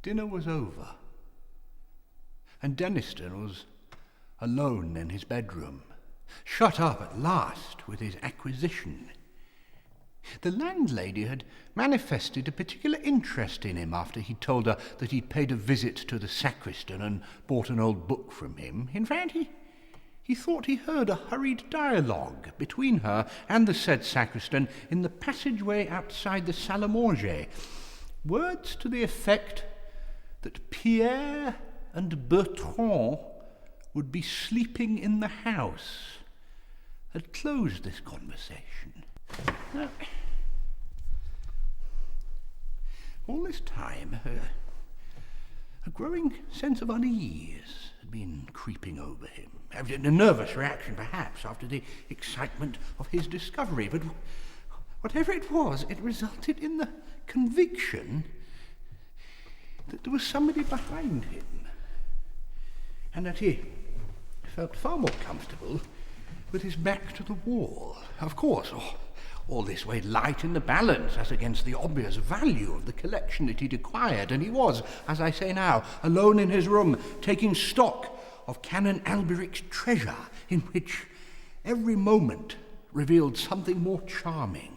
Dinner was over, and Denniston was alone in his bedroom, shut up at last with his acquisition. The landlady had manifested a particular interest in him after he'd told her that he'd paid a visit to the sacristan and bought an old book from him. In fact, he thought he heard a hurried dialogue between her and the said sacristan in the passageway outside the salle à manger, words to the effect that Pierre and Bertrand would be sleeping in the house, had closed this conversation. Now, all this time, a growing sense of unease had been creeping over him. A nervous reaction, perhaps, after the excitement of his discovery. But whatever it was, it resulted in the conviction that there was somebody behind him, and that he felt far more comfortable with his back to the wall. Of course, all this weighed light in the balance as against the obvious value of the collection that he'd acquired, and he was, as I say now, alone in his room, taking stock of Canon Alberic's treasure, in which every moment revealed something more charming.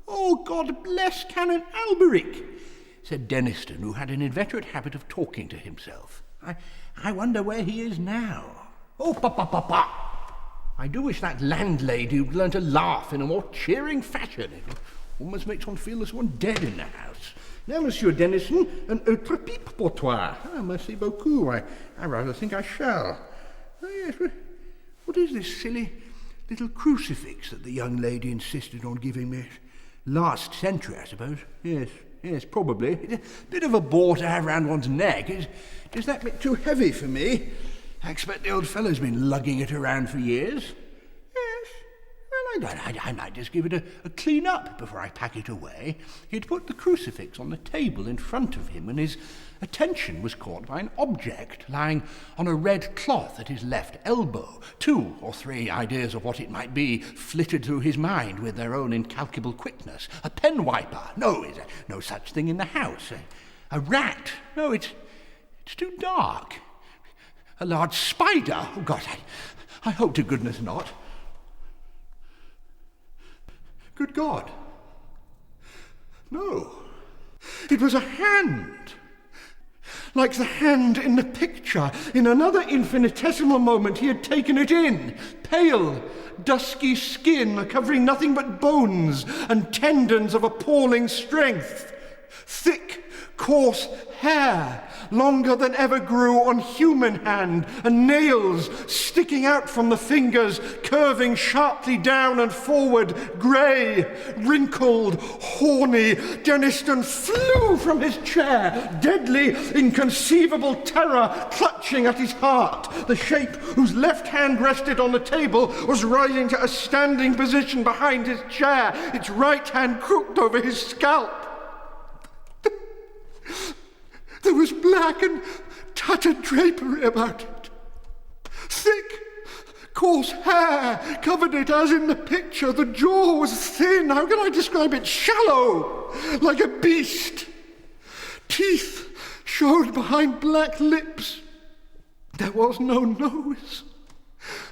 Oh, God bless Canon Alberic, said Denniston, who had an inveterate habit of talking to himself. I wonder where he is now. Oh, papa. I do wish that landlady would learn to laugh in a more cheering fashion. It almost makes one feel there's one dead in the house. Now, Monsieur Denniston, un autre pipe pour toi. Ah, merci beaucoup. I rather think I shall. Oh, yes, what is this silly little crucifix that the young lady insisted on giving me? Last century, I suppose. Yes, probably. It's a bit of a bore to have round one's neck. Is that bit too heavy for me? I expect the old fellow's been lugging it around for years. Yes. Well, I might just give it a clean up before I pack it away. He'd put the crucifix on the table in front of him, and his attention was caught by an object lying on a red cloth at his left elbow. 2 or 3 ideas of what it might be flitted through his mind with their own incalculable quickness. A pen wiper. No, is there no such thing in the house. A rat. No, it's too dark. A large spider. Oh, God, I hope to goodness not. Good God. No. It was a hand. Like the hand in the picture. In another infinitesimal moment he had taken it in. Pale, dusky skin covering nothing but bones and tendons of appalling strength. Thick, coarse hair, longer than ever grew on human hand, and nails sticking out from the fingers, curving sharply down and forward, grey, wrinkled, horny. Denniston flew from his chair, deadly, inconceivable terror clutching at his heart. The shape whose left hand rested on the table was rising to a standing position behind his chair, its right hand crooked over his scalp. There was black and tattered drapery about it. Thick, coarse hair covered it as in the picture. The jaw was thin. How can I describe it? Shallow, like a beast. Teeth showed behind black lips. There was no nose.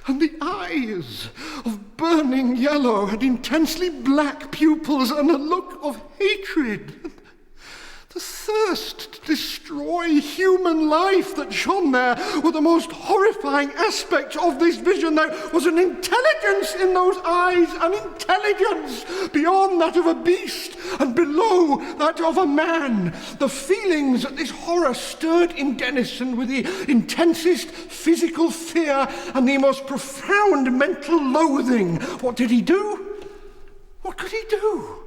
And the eyes, of burning yellow, had intensely black pupils and a look of hatred. The thirst to destroy human life that shone there were the most horrifying aspect of this vision. There was an intelligence in those eyes, an intelligence beyond that of a beast and below that of a man. The feelings that this horror stirred in Denniston with the intensest physical fear and the most profound mental loathing. What did he do? What could he do?